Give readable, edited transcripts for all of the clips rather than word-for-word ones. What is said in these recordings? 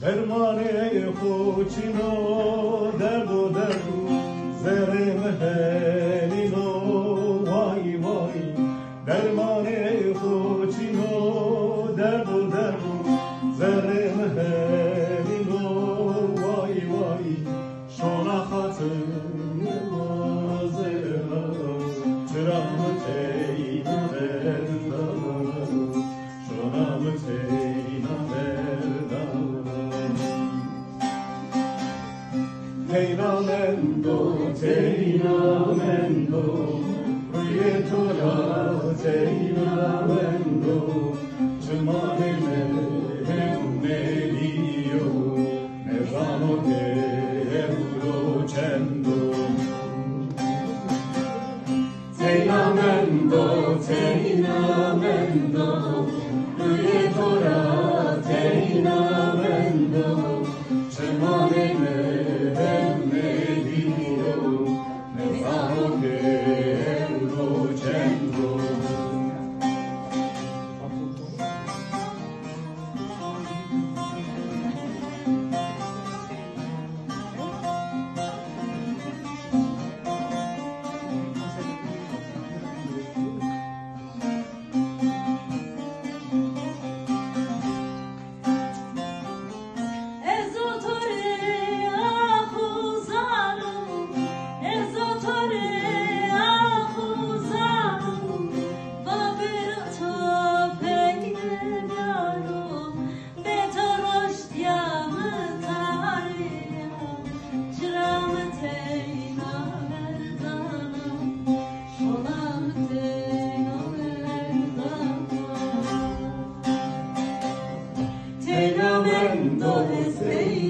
درمان خوچینو درد و زرم هلینو وای وای درمان خوچینو درد و زرم هلینو وای وای شونا خاطر نوازه چرامتی نبردم شونامتی نبردم تینامندو روی تو را تینامندو چمان ملیو نظامو گرو چندو تینامندو روی تو را تینامندو چمان ملیو نظامو گرو چندو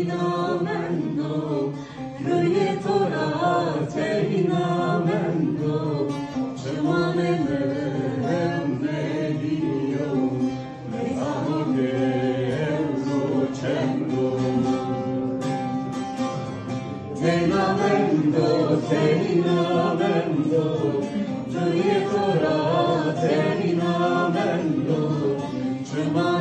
تینامندو روی تو را تینامندو چمان ملیو نظامو گرو چندو تینامندو روی تو را تینامندو چمان